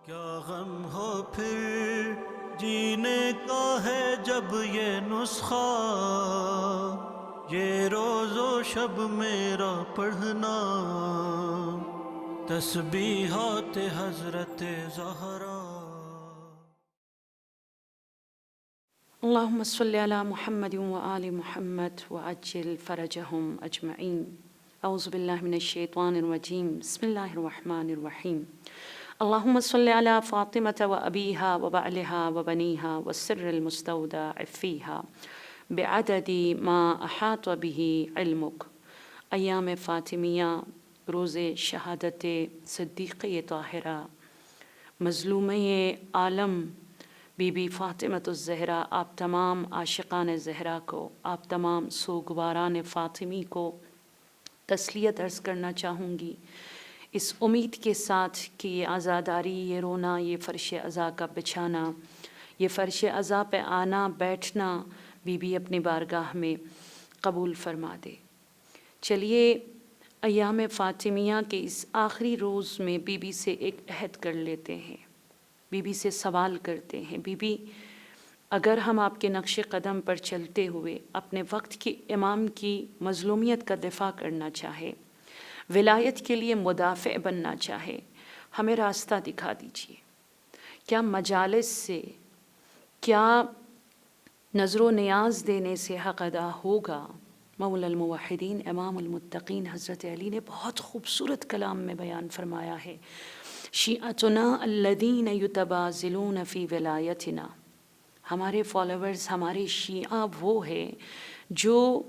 کیا غم ہو پھر جینے کا ہے جب یہ نسخہ، یہ روز و شب میرا پڑھنا تسبیحات حضرت زہرا۔ اللهم صل على محمد وآل محمد وعجل فرجهم أجمعين. أعوذ بالله من الشيطان الرجيم. بسم الله الرحمن الرحيم. اللهم صل على فاطمة وأبيها وبعلها وبنيها والسر المستودع فيها بعدد ما أحاط به علمك. ایام فاطمیہ، روز شہادت صدیقہ طاہرہ مظلومہ عالم بی بی فاطمۃ الزہرا، آپ تمام عاشقان زہرا کو، آپ تمام سوگواران فاطمی کو تسلیت عرض کرنا چاہوں گی، اس امید کے ساتھ کہ یہ عزاداری، یہ رونا، یہ فرش عزا کا بچھانا، یہ فرش عزا پہ آنا بیٹھنا بی بی اپنی بارگاہ میں قبول فرما دے۔ چلیے ایام فاطمیہ کے اس آخری روز میں بی بی سے ایک عہد کر لیتے ہیں، بی بی سے سوال کرتے ہیں، بی بی اگر ہم آپ کے نقش قدم پر چلتے ہوئے اپنے وقت کی امام کی مظلومیت کا دفاع کرنا چاہے، ولایت کے لیے مدافع بننا چاہے، ہمیں راستہ دکھا دیجیے۔ کیا مجالس سے، کیا نظر و نیاز دینے سے حق ادا ہوگا؟ مولا الموحدین امام المتقین حضرت علی نے بہت خوبصورت کلام میں بیان فرمایا ہے، شیعتنا الذین یتبازلون فی ولایتنا، ہمارے فالوورز، ہمارے شیعہ وہ ہے جو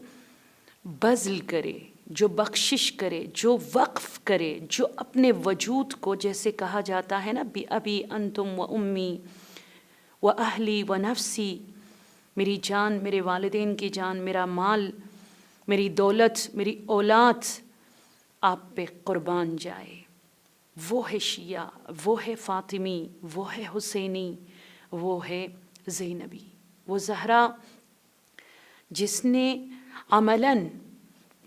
بذل کرے، جو بخشش کرے، جو وقف کرے، جو اپنے وجود کو، جیسے کہا جاتا ہے نا، بی ابی انتم و امی و اہلی و نفسی، میری جان، میرے والدین کی جان، میرا مال، میری دولت، میری اولاد آپ پہ قربان جائے۔ وہ ہے شیعہ، وہ ہے فاطمی، وہ ہے حسینی، وہ ہے زینبی، وہ زہرا جس نے عملاً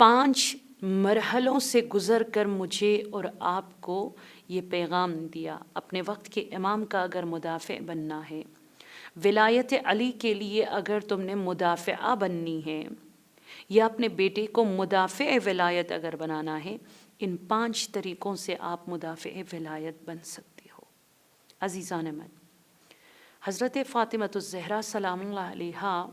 5 مرحلوں سے گزر کر مجھے اور آپ کو یہ پیغام دیا، اپنے وقت کے امام کا اگر مدافع بننا ہے، ولایت علی کے لیے اگر تم نے مدافعہ بننی ہے، یا اپنے بیٹے کو مدافع ولایت اگر بنانا ہے، ان 5 طریقوں سے آپ مدافع ولایت بن سکتے ہو۔ عزیزان من، حضرت فاطمۃ الزہرا سلام اللہ علیہا،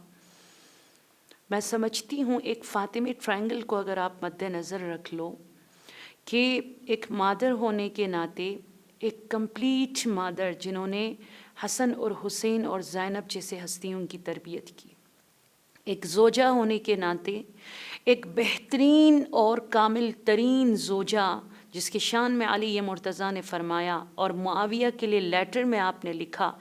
میں سمجھتی ہوں ایک فاطمی ٹرائنگل کو اگر آپ مد نظر رکھ لو کہ ایک مادر ہونے کے ناطے، ایک کمپلیٹ مادر جنہوں نے حسن اور حسین اور زینب جیسے ہستیوں کی تربیت کی، ایک زوجہ ہونے کے ناطے ایک بہترین اور کامل ترین زوجہ جس کے شان میں علی مرتضیٰ نے فرمایا، اور معاویہ کے لیے لیٹر میں آپ نے لکھا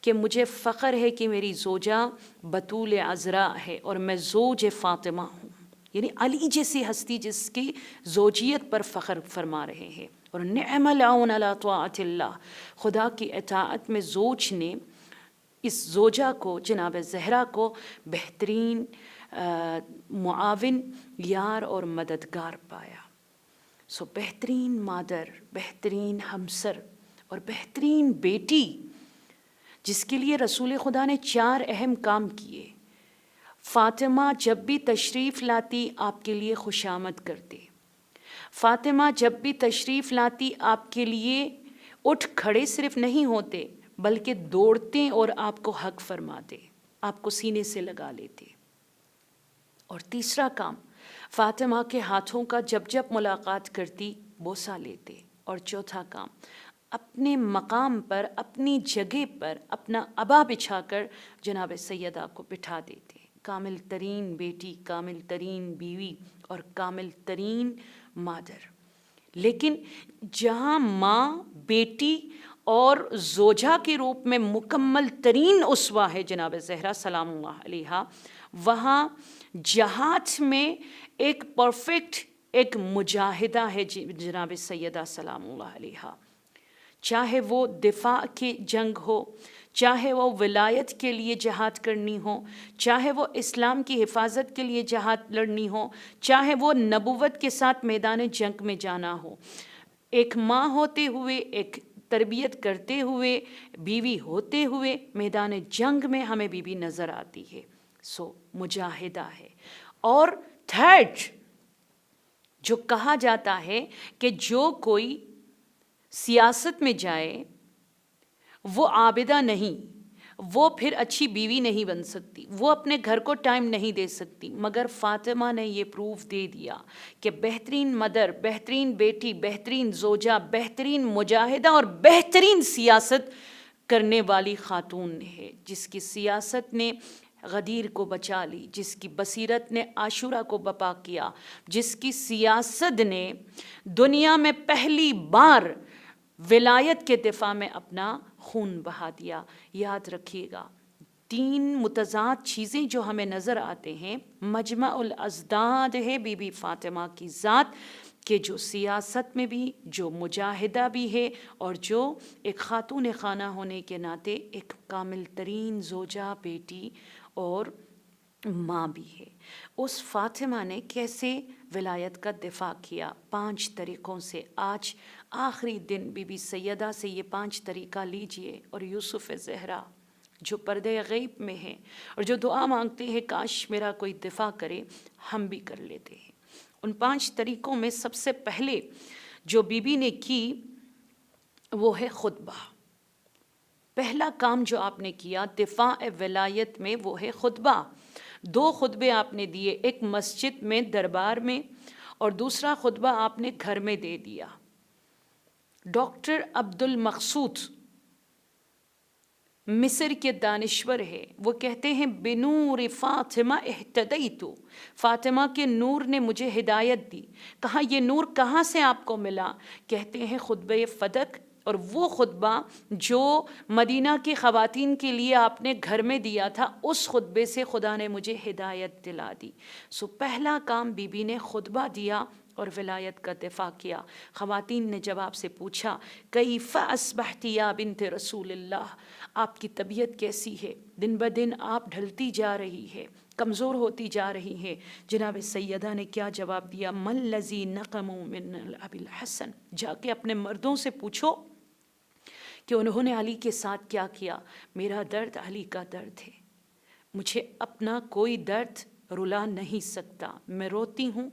کہ مجھے فخر ہے کہ میری زوجہ بطول عذراء ہے اور میں زوج فاطمہ ہوں، یعنی علی جیسی ہستی جس کی زوجیت پر فخر فرما رہے ہیں۔ اور نعم العون علی طاعت اللہ، خدا کی اطاعت میں زوج نے اس زوجہ کو، جناب زہرا کو، بہترین معاون، یار اور مددگار پایا۔ سو بہترین مادر، بہترین ہمسر اور بہترین بیٹی، جس کے لیے رسول خدا نے 4 اہم کام کیے۔ فاطمہ جب بھی تشریف لاتی آپ کے لیے خوش آمد کرتے، فاطمہ جب بھی تشریف لاتی آپ کے لیے اٹھ کھڑے صرف نہیں ہوتے بلکہ دوڑتے اور آپ کو حق فرماتے، آپ کو سینے سے لگا لیتے۔ اور تیسرا کام، فاطمہ کے ہاتھوں کا جب جب ملاقات کرتی بوسہ لیتے۔ اور چوتھا کام، اپنے مقام پر، اپنی جگہ پر اپنا عبا بچھا کر جناب سیدہ کو بٹھا دیتے۔ کامل ترین بیٹی، کامل ترین بیوی اور کامل ترین مادر۔ لیکن جہاں ماں، بیٹی اور زوجہ کے روپ میں مکمل ترین اسوہ ہے جناب زہرا سلام اللہ علیہا، وہاں جہاد میں ایک پرفیکٹ، ایک مجاہدہ ہے جناب سیدہ سلام اللہ علیہا۔ چاہے وہ دفاع کی جنگ ہو، چاہے وہ ولایت کے لیے جہاد کرنی ہو، چاہے وہ اسلام کی حفاظت کے لیے جہاد لڑنی ہو، چاہے وہ نبوت کے ساتھ میدان جنگ میں جانا ہو، ایک ماں ہوتے ہوئے، ایک تربیت کرتے ہوئے، بیوی ہوتے ہوئے میدان جنگ میں ہمیں بیوی نظر آتی ہے. سو مجاہدہ ہے. اور تھرڈ جو کہا جاتا ہے کہ جو کوئی سیاست میں جائے وہ عابدہ نہیں، وہ پھر اچھی بیوی نہیں بن سکتی، وہ اپنے گھر کو ٹائم نہیں دے سکتی. مگر فاطمہ نے یہ پروف دے دیا کہ بہترین مدر، بہترین بیٹی، بہترین زوجہ، بہترین مجاہدہ اور بہترین سیاست کرنے والی خاتون ہے، جس کی سیاست نے غدیر کو بچا لی، جس کی بصیرت نے عاشورہ کو بپا کیا، جس کی سیاست نے دنیا میں پہلی بار ولایت کے دفاع میں اپنا خون بہا دیا. یاد رکھیے گا 3 متضاد چیزیں جو ہمیں نظر آتے ہیں، مجمع الازداد ہے بی بی فاطمہ کی ذات، کہ جو سیاست میں بھی، جو مجاہدہ بھی ہے، اور جو ایک خاتون خانہ ہونے کے ناطے ایک کامل ترین زوجہ، بیٹی اور ماں بھی ہے. اس فاطمہ نے کیسے ولایت کا دفاع کیا؟ 5 طریقوں سے. آج آخری دن بی بی سیدہ سے یہ 5 طریقہ لیجئے، اور یوسف زہرا جو پردے غیب میں ہیں اور جو دعا مانگتے ہیں کاش میرا کوئی دفاع کرے، ہم بھی کر لیتے ہیں. ان 5 طریقوں میں سب سے پہلے جو بی بی نے کی وہ ہے خطبہ. پہلا کام جو آپ نے کیا دفاع ولایت میں وہ ہے خطبہ. 2 خطبے آپ نے دیے، ایک مسجد میں دربار میں، اور دوسرا خطبہ آپ نے گھر میں دے دیا. ڈاکٹر عبد المقصود مصر کے دانشور ہے، وہ کہتے ہیں بنور فاطمہ اہتدیت، فاطمہ کے نور نے مجھے ہدایت دی. کہا یہ نور کہاں سے آپ کو ملا؟ کہتے ہیں خطبہ فتق، اور وہ خطبہ جو مدینہ کی خواتین کے لیے آپ نے گھر میں دیا تھا، اس خطبے سے خدا نے مجھے ہدایت دلا دی. سو پہلا کام بی بی نے خطبہ دیا اور ولایت کا دفاع کیا. خواتین نے جب آپ سے پوچھا کیف اصبحت یا بنت رسول اللہ، آپ کی طبیعت کیسی ہے؟ دن بدن آپ ڈھلتی جا رہی ہے، کمزور ہوتی جا رہی ہے. جناب سیدہ نے کیا جواب دیا؟ من الذی نقموا من ابی الحسن، جا کے اپنے مردوں سے پوچھو کہ انہوں نے علی کے ساتھ کیا کیا. میرا درد علی کا درد ہے، مجھے اپنا کوئی درد رلا نہیں سکتا. میں روتی ہوں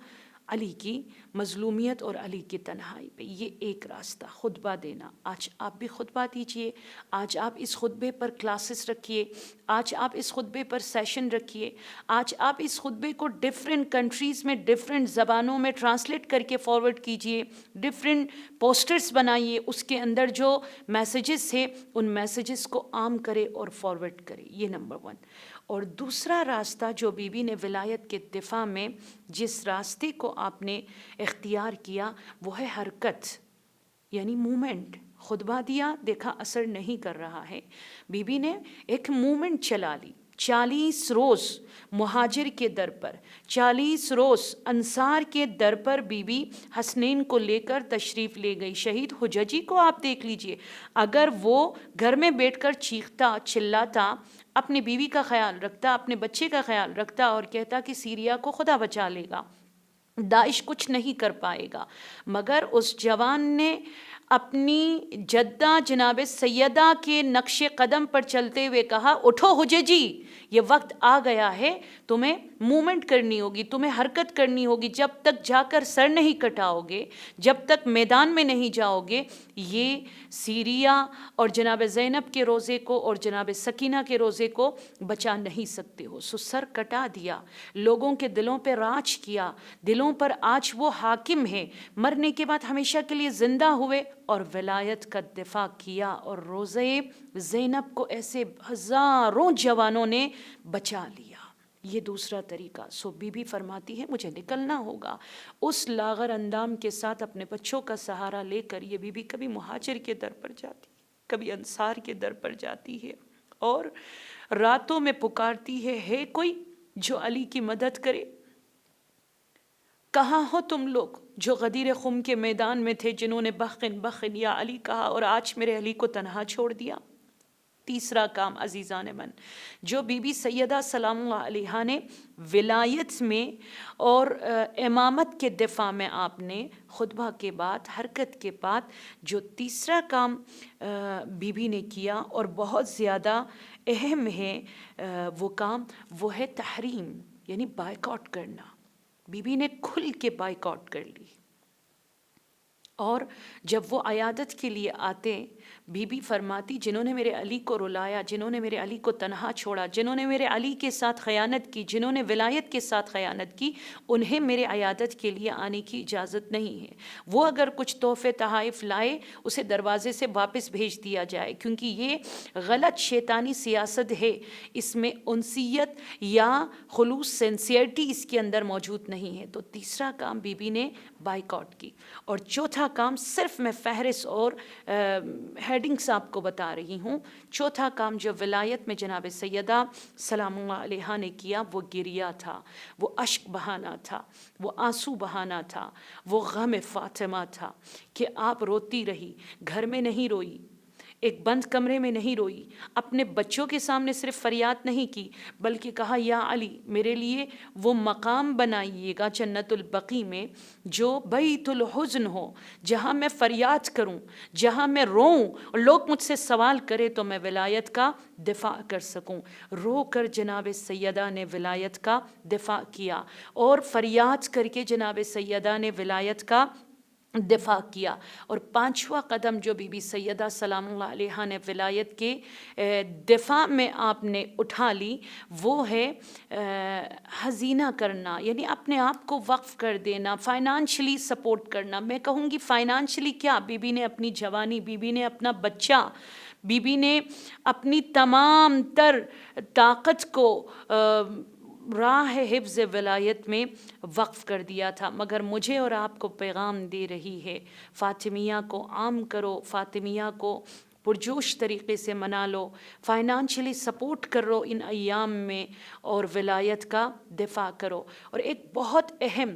علی کی مظلومیت اور علی کی تنہائی پہ. یہ ایک راستہ خطبہ دینا. آج آپ بھی خطبہ دیجئے، آج آپ اس خطبے پر کلاسز رکھیے، آج آپ اس خطبے پر سیشن رکھیے، آج آپ اس خطبے کو ڈفرینٹ کنٹریز میں ڈفرینٹ زبانوں میں ٹرانسلیٹ کر کے فارورڈ کیجئے، ڈفرینٹ پوسٹرز بنائیے، اس کے اندر جو میسیجز ہے ان میسیجز کو عام کرے اور فارورڈ کرے. یہ نمبر 1. اور دوسرا راستہ جو بی بی نے ولایت کے دفاع میں جس راستے کو آپ نے اختیار کیا وہ ہے حرکت، یعنی مومنٹ. خطبہ دیا، دیکھا اثر نہیں کر رہا ہے، بی بی نے ایک مومنٹ چلا لی. 40 روز مہاجر کے در پر، 40 روز انصار کے در پر بی بی حسنین کو لے کر تشریف لے گئی. شہید حججی کو آپ دیکھ لیجئے، اگر وہ گھر میں بیٹھ کر چیختا چلاتا، اپنی بیوی کا خیال رکھتا، اپنے بچے کا خیال رکھتا اور کہتا کہ سیریا کو خدا بچا لے گا، داعش کچھ نہیں کر پائے گا، مگر اس جوان نے اپنی جدہ جناب سیدہ کے نقش قدم پر چلتے ہوئے کہا اٹھو حججی، یہ وقت آ گیا ہے، تمہیں مومنٹ کرنی ہوگی، تمہیں حرکت کرنی ہوگی. جب تک جا کر سر نہیں کٹاؤ گے، جب تک میدان میں نہیں جاؤ گے، یہ سیریا اور جناب زینب کے روزے کو اور جناب سکینہ کے روزے کو بچا نہیں سکتے ہو. سو سر کٹا دیا، لوگوں کے دلوں پہ راج کیا، دلوں پر آج وہ حاکم ہے، مرنے کے بعد ہمیشہ کے لیے زندہ ہوئے اور ولایت کا دفاع کیا. اور روزے زینب کو ایسے ہزاروں جوانوں نے بچا لیا. یہ دوسرا طریقہ. سو بی بی فرماتی ہے مجھے نکلنا ہوگا. اس لاغر اندام کے ساتھ اپنے بچوں کا سہارا لے کر یہ بی بی کبھی مہاجر کے در پر جاتی ہے، کبھی انصار کے در پر جاتی ہے، اور راتوں میں پکارتی ہے کوئی جو علی کی مدد کرے؟ کہاں ہو تم لوگ جو غدیر خم کے میدان میں تھے، جنہوں نے بخن بخن یا علی کہا اور آج میرے علی کو تنہا چھوڑ دیا؟ تیسرا کام عزیزان من جو بی بی سیدہ سلام اللہ علیہا نے ولایت میں اور امامت کے دفاع میں آپ نے خطبہ کے بعد حرکت کے بعد جو تیسرا کام بی بی نے کیا اور بہت زیادہ اہم ہے وہ کام وہ ہے تحریم، یعنی بائیکاٹ کرنا۔ بی بی نے کھل کے بائیکاٹ کر لی، اور جب وہ عیادت کے لیے آتے بی بی فرماتی جنہوں نے میرے علی کو رلایا، جنہوں نے میرے علی کو تنہا چھوڑا، جنہوں نے میرے علی کے ساتھ خیانت کی، جنہوں نے ولایت کے ساتھ خیانت کی، انہیں میرے عیادت کے لیے آنے کی اجازت نہیں ہے۔ وہ اگر کچھ تحفے تحائف لائے اسے دروازے سے واپس بھیج دیا جائے، کیونکہ یہ غلط شیطانی سیاست ہے، اس میں انسیت یا خلوص سینسیئرٹی اس کے اندر موجود نہیں ہے۔ تو تیسرا کام بی بی نے بائیکاٹ کی۔ اور چوتھا کام صرف میں فہرست اور ہیڈنگس آپ کو بتا رہی ہوں، چوتھا کام جو ولایت میں جناب سیدہ سلام اللہ علیہا نے کیا وہ گریہ تھا، وہ اشک بہانا تھا، وہ آنسو بہانا تھا، وہ غم فاطمہ تھا کہ آپ روتی رہی، گھر میں نہیں روئی، ایک بند کمرے میں نہیں روئی، اپنے بچوں کے سامنے صرف فریاد نہیں کی بلکہ کہا یا علی میرے لیے وہ مقام بنائیے گا جنت البقیع میں جو بیت الحزن ہو، جہاں میں فریاد کروں، جہاں میں روؤں اور لوگ مجھ سے سوال کرے تو میں ولایت کا دفاع کر سکوں۔ رو کر جناب سیدہ نے ولایت کا دفاع کیا، اور فریاد کر کے جناب سیدہ نے ولایت کا دفاع کیا۔ اور پانچواں قدم جو بی بی سیدہ سلام اللہ علیہا نے ولایت کے دفاع میں آپ نے اٹھا لی وہ ہے حزینہ کرنا، یعنی اپنے آپ کو وقف کر دینا، فائنانشلی سپورٹ کرنا۔ میں کہوں گی فائنانشلی کیا، بی بی نے اپنی جوانی، بی بی نے اپنا بچہ، بی بی نے اپنی تمام تر طاقت کو راہ حفظ ولایت میں وقف کر دیا تھا۔ مگر مجھے اور آپ کو پیغام دے رہی ہے فاطمیہ کو عام کرو، فاطمیہ کو پرجوش طریقے سے منا لو، فائنانشلی سپورٹ کرو ان ایام میں، اور ولایت کا دفاع کرو۔ اور ایک بہت اہم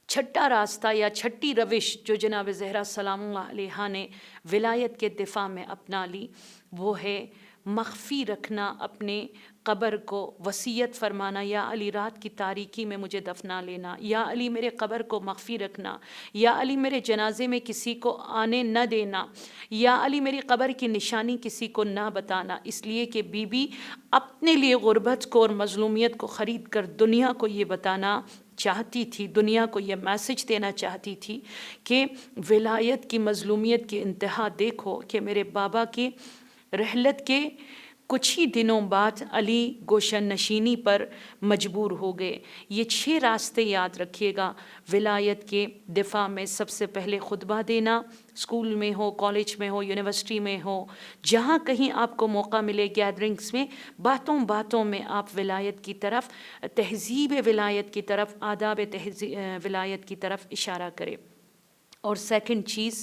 چھٹا راستہ یا چھٹی روش جو جناب زہرا سلام اللہ علیہا نے ولایت کے دفاع میں اپنا لی وہ ہے مخفی رکھنا اپنے قبر کو، وصیت فرمانا یا علی رات کی تاریکی میں مجھے دفنا لینا، یا علی میرے قبر کو مخفی رکھنا، یا علی میرے جنازے میں کسی کو آنے نہ دینا، یا علی میری قبر کی نشانی کسی کو نہ بتانا۔ اس لیے کہ بی بی اپنے لیے غربت کو اور مظلومیت کو خرید کر دنیا کو یہ بتانا چاہتی تھی، دنیا کو یہ میسج دینا چاہتی تھی کہ ولایت کی مظلومیت کی انتہا دیکھو کہ میرے بابا کی رحلت کے کچھ ہی دنوں بعد علی گوشن نشینی پر مجبور ہو گئے۔ یہ 6 راستے یاد رکھیے گا ولایت کے دفاع میں۔ سب سے پہلے خطبہ دینا، اسکول میں ہو، کالج میں ہو، یونیورسٹی میں ہو، جہاں کہیں آپ کو موقع ملے، گیدرنگس میں، باتوں باتوں میں آپ ولایت کی طرف، تہذیب ولایت کی طرف، آداب ولایت کی طرف اشارہ کرے۔ اور سیکنڈ چیز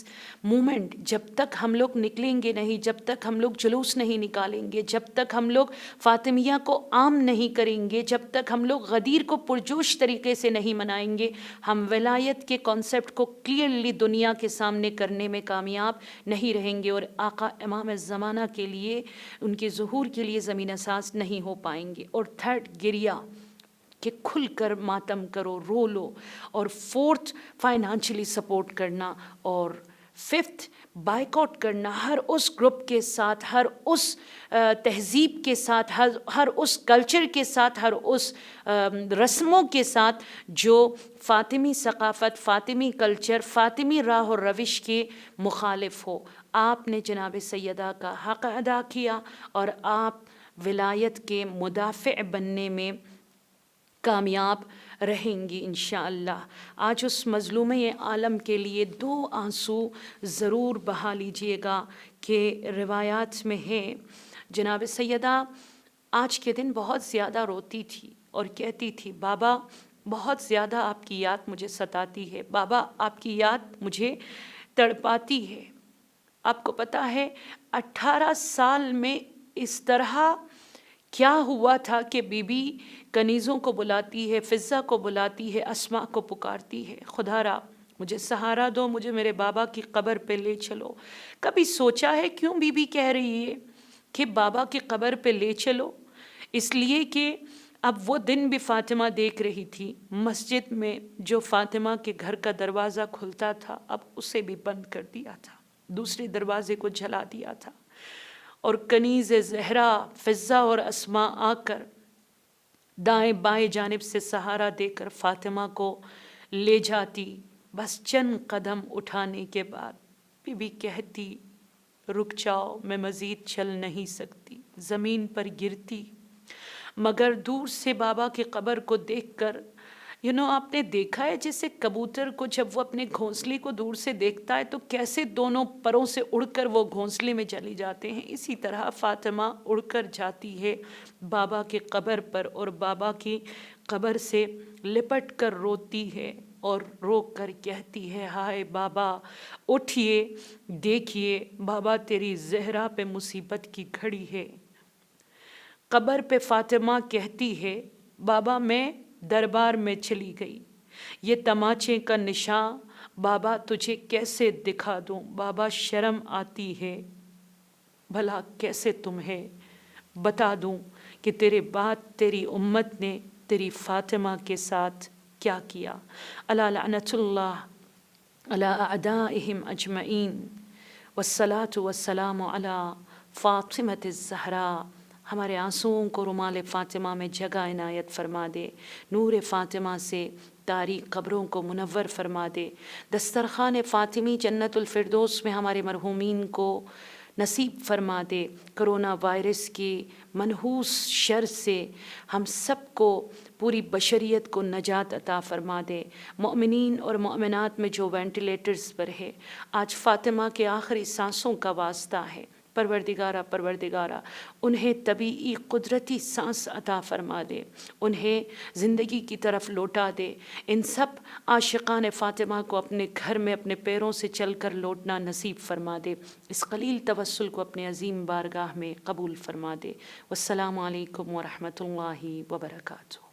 مومنٹ، جب تک ہم لوگ نکلیں گے نہیں، جب تک ہم لوگ جلوس نہیں نکالیں گے، جب تک ہم لوگ فاطمیہ کو عام نہیں کریں گے، جب تک ہم لوگ غدیر کو پرجوش طریقے سے نہیں منائیں گے، ہم ولایت کے کانسیپٹ کو کلیئرلی دنیا کے سامنے کرنے میں کامیاب نہیں رہیں گے، اور آقا امام زمانہ کے لیے، ان کے ظہور کے لیے زمینہ ساز نہیں ہو پائیں گے۔ اور تھرڈ گریہ، کہ کھل کر ماتم کرو، رو لو۔ اور فورتھ فائنانشلی سپورٹ کرنا۔ اور ففتھ بائیکاٹ کرنا ہر اس گروپ کے ساتھ، ہر اس تہذیب کے ساتھ، ہر اس کلچر کے ساتھ، ہر اس رسموں کے ساتھ جو فاطمی ثقافت، فاطمی کلچر، فاطمی راہ اور روش کے مخالف ہو۔ آپ نے جناب سیدہ کا حق ادا کیا اور آپ ولایت کے مدافع بننے میں کامیاب رہیں گی انشاءاللہ۔ آج اس مظلومہ عالم کے لیے 2 آنسو ضرور بہا لیجئے گا کہ روایات میں ہے جناب سیدہ آج کے دن بہت زیادہ روتی تھی اور کہتی تھی بابا بہت زیادہ آپ کی یاد مجھے ستاتی ہے، بابا آپ کی یاد مجھے تڑپاتی ہے۔ آپ کو پتہ ہے 18 سال میں اس طرح کیا ہوا تھا کہ بی بی کنیزوں کو بلاتی ہے، فضہ کو بلاتی ہے، اسماء کو پکارتی ہے، خدا را مجھے سہارا دو، مجھے میرے بابا کی قبر پہ لے چلو۔ کبھی سوچا ہے کیوں بی بی کہہ رہی ہے کہ بابا کی قبر پہ لے چلو، اس لیے کہ اب وہ دن بھی فاطمہ دیکھ رہی تھی، مسجد میں جو فاطمہ کے گھر کا دروازہ کھلتا تھا اب اسے بھی بند کر دیا تھا، دوسرے دروازے کو جلا دیا تھا، اور کنیز زہرا فضہ اور اسماء آ کر دائیں بائیں جانب سے سہارا دے کر فاطمہ کو لے جاتی۔ بس چند قدم اٹھانے کے بعد بی بی کہتی رک جاؤ، میں مزید چل نہیں سکتی، زمین پر گرتی، مگر دور سے بابا کی قبر کو دیکھ کر آپ نے دیکھا ہے جیسے کبوتر کو جب وہ اپنے گھونسلے کو دور سے دیکھتا ہے تو کیسے دونوں پروں سے اڑ کر وہ گھونسلے میں چلی جاتے ہیں، اسی طرح فاطمہ اڑ کر جاتی ہے بابا کی قبر پر، اور بابا کی قبر سے لپٹ کر روتی ہے اور رو کر کہتی ہے ہائے بابا اٹھئے، دیکھیے بابا تیری زہرا پہ مصیبت کی گھڑی ہے۔ قبر پہ فاطمہ کہتی ہے بابا میں دربار میں چلی گئی، یہ تماچے کا نشان بابا تجھے کیسے دکھا دوں، بابا شرم آتی ہے، بھلا کیسے تمہیں بتا دوں کہ تیرے بعد تیری امت نے تیری فاطمہ کے ساتھ کیا کیا۔ الا لعنت اللہ علی اعدائہم اجمعین والصلاة والسلام علی فاطمۃ الزہراء۔ ہمارے آنسوؤں کو رومال فاطمہ میں جگہ عنایت فرما دے، نور فاطمہ سے تاریک قبروں کو منور فرما دے، دسترخوان فاطمی جنت الفردوس میں ہمارے مرحومین کو نصیب فرما دے، کرونا وائرس کی منحوس شر سے ہم سب کو، پوری بشریت کو نجات عطا فرما دے۔ مومنین اور مومنات میں جو وینٹیلیٹرز پر ہے، آج فاطمہ کے آخری سانسوں کا واسطہ ہے، پروردگارہ انہیں طبیعی قدرتی سانس عطا فرما دے، انہیں زندگی کی طرف لوٹا دے، ان سب عاشقان فاطمہ کو اپنے گھر میں اپنے پیروں سے چل کر لوٹنا نصیب فرما دے، اس قلیل توسل کو اپنے عظیم بارگاہ میں قبول فرما دے۔ والسلام علیکم ورحمۃ اللہ وبرکاتہ۔